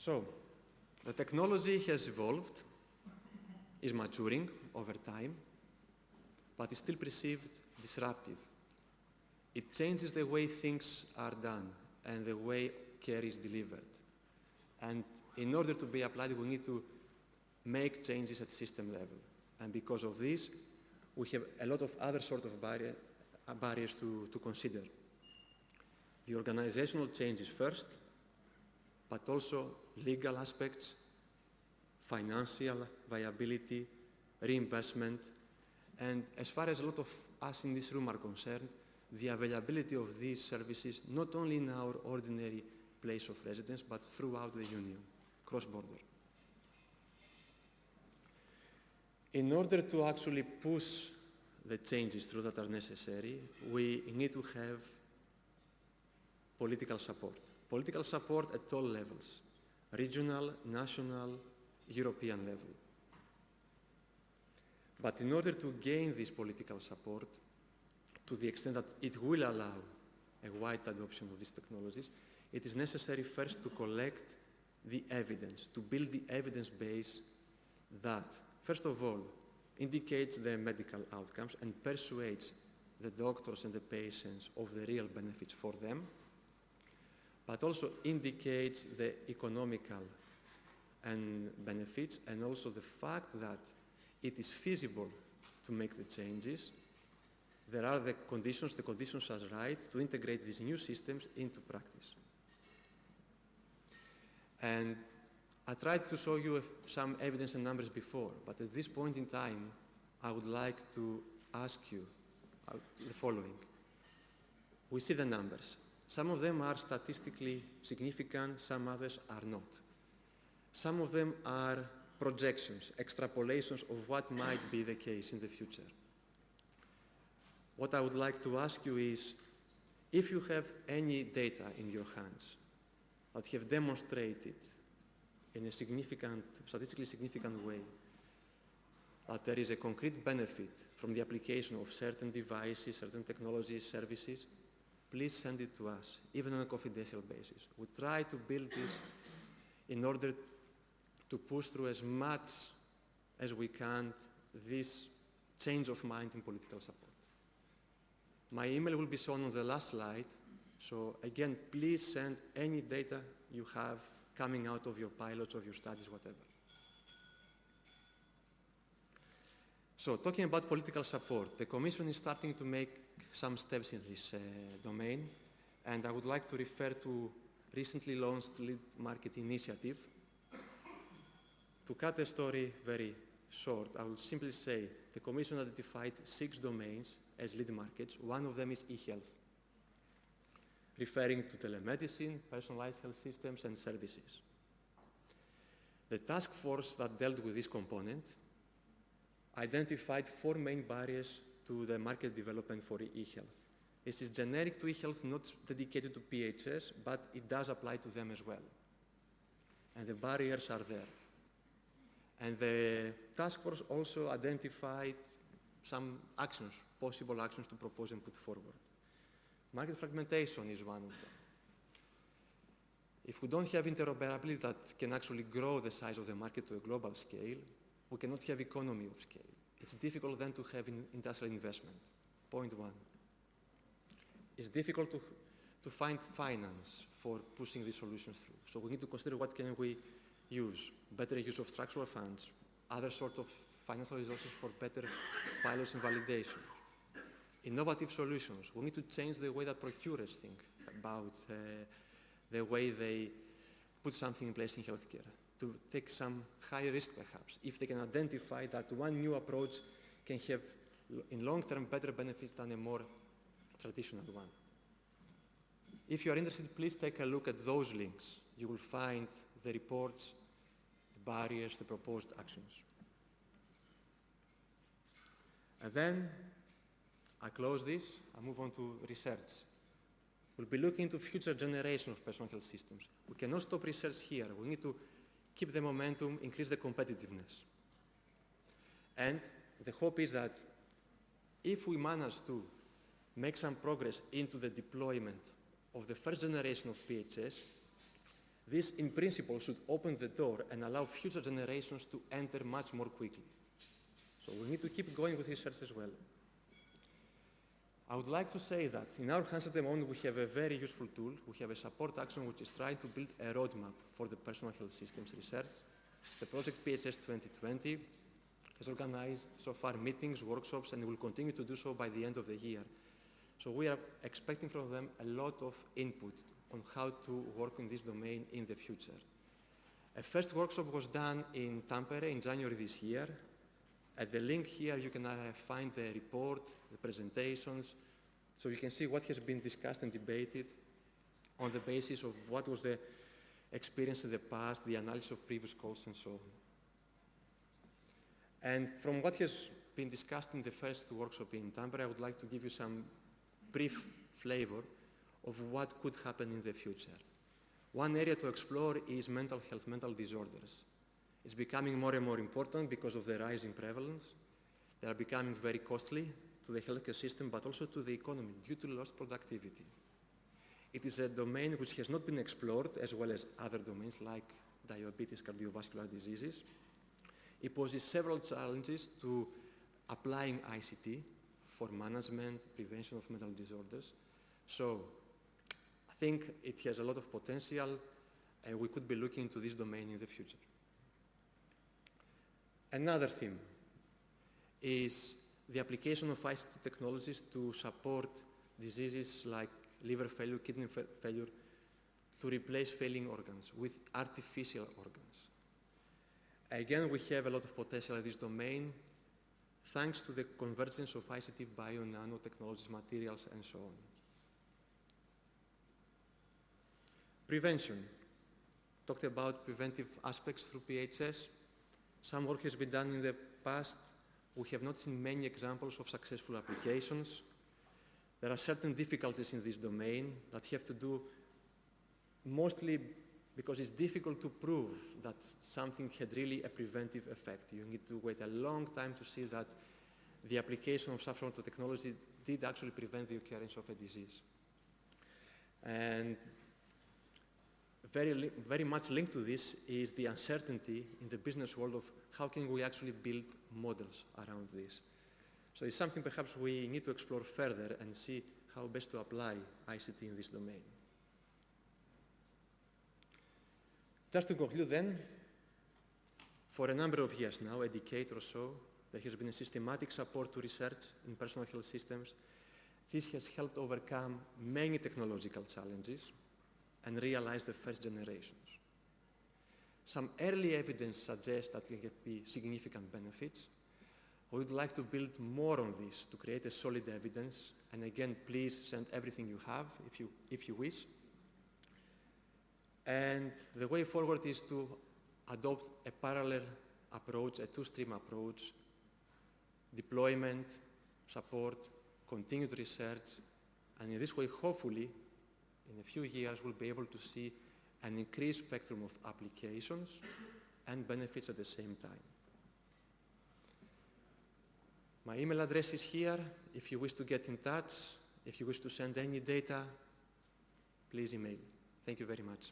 So, the technology has evolved, is maturing over time, but is still perceived disruptive. It changes the way things are done and the way care is delivered. And in order to be applied, we need to make changes at system level. And because of this, we have a lot of other sort of barriers to consider. The organizational changes first, but also legal aspects, financial viability, reimbursement, and as far as a lot of us in this room are concerned, the availability of these services not only in our ordinary place of residence, but throughout the Union, cross-border. In order to actually push the changes through that are necessary, we need to have political support. Political support at all levels, regional, national, European level. But in order to gain this political support, to the extent that it will allow a wide adoption of these technologies, it is necessary first to collect the evidence, to build the evidence base that, first of all, indicates the medical outcomes and persuades the doctors and the patients of the real benefits for them, but also indicates the economical and benefits, and also the fact that it is feasible to make the changes. There are the conditions are right to integrate these new systems into practice. And I tried to show you some evidence and numbers before, but at this point in time, I would like to ask you the following. We see the numbers. Some of them are statistically significant, some others are not. Some of them are projections, extrapolations of what might be the case in the future. What I would like to ask you is, if you have any data in your hands that have demonstrated in a statistically significant way that there is a concrete benefit from the application of certain devices, certain technologies, services, please send it to us, even on a confidential basis. We try to build this in order to push through as much as we can this change of mind in political support. My email will be shown on the last slide, so again, please send any data you have coming out of your pilots, of your studies, whatever. So, talking about political support, the Commission is starting to make some steps in this domain, and I would like to refer to recently launched lead market initiative. To cut the story very short, I will simply say the Commission identified 6 domains as lead markets. One of them is e-health, referring to telemedicine, personalized health systems, and services. The task force that dealt with this component identified 4 main barriers to the market development for e-health. This is generic to e-health, not dedicated to PHS, but it does apply to them as well. And the barriers are there. And the task force also identified some actions, possible actions to propose and put forward. Market fragmentation is one of them. If we don't have interoperability that can actually grow the size of the market to a global scale, we cannot have economy of scale. It's difficult then to have industrial investment. Point 1. It's difficult to find finance for pushing these solutions through. So we need to consider what can we use, better use of structural funds, other sort of financial resources for better pilots and validation. Innovative solutions. We need to change the way that procurers think about the way they put something in place in healthcare, to take some high risk perhaps, if they can identify that one new approach can have in long term better benefits than a more traditional one. If you are interested, please take a look at those links. You will find the reports, the barriers, the proposed actions. And then I close this, I move on to research. We'll be looking into future generation of personal health systems. We cannot stop research here. We need to keep the momentum, increase the competitiveness. And the hope is that if we manage to make some progress into the deployment of the first generation of PHS, This, in principle, should open the door and allow future generations to enter much more quickly. So we need to keep going with research as well. I would like to say that in our hands at the moment we have a very useful tool. We have a support action which is trying to build a roadmap for the personal health systems research. The project pHealth2008 has organized so far meetings, workshops, and will continue to do so by the end of the year. So we are expecting from them a lot of input on how to work in this domain in the future. A first workshop was done in Tampere in January this year. At the link here you can find the report, the presentations, so you can see what has been discussed and debated on the basis of what was the experience in the past, the analysis of previous calls and so on. And from what has been discussed in the first workshop in Tampere, I would like to give you some brief flavor of what could happen in the future. One area to explore is mental health, mental disorders. It's becoming more and more important because of the rising prevalence. They are becoming very costly to the healthcare system, but also to the economy due to lost productivity. It is a domain which has not been explored as well as other domains like diabetes, cardiovascular diseases. It poses several challenges to applying ICT for management, prevention of mental disorders. So I think it has a lot of potential and we could be looking into this domain in the future. Another theme is the application of ICT technologies to support diseases like liver failure, kidney failure, to replace failing organs with artificial organs. Again, we have a lot of potential in this domain thanks to the convergence of ICT, bio, nanotechnologies, materials, and so on. Prevention. Talked about preventive aspects through PHS. Some work has been done in the past. We have not seen many examples of successful applications. There are certain difficulties in this domain that have to do mostly because it's difficult to prove that something had really a preventive effect. You need to wait a long time to see that the application of some sort of technology did actually prevent the occurrence of a disease. And very much linked to this is the uncertainty in the business world of how can we actually build models around this. So it's something perhaps we need to explore further and see how best to apply ICT in this domain. Just to conclude then, for a number of years now, a decade or so, there has been a systematic support to research in personal health systems. This has helped overcome many technological challenges and realize the first generations. Some early evidence suggests that there can be significant benefits. We would like to build more on this to create a solid evidence. And again, please send everything you have if you wish. And the way forward is to adopt a parallel approach, a two-stream approach, deployment, support, continued research, and in this way, hopefully, in a few years, we'll be able to see an increased spectrum of applications and benefits at the same time. My email address is here. If you wish to get in touch, if you wish to send any data, please email. Thank you very much.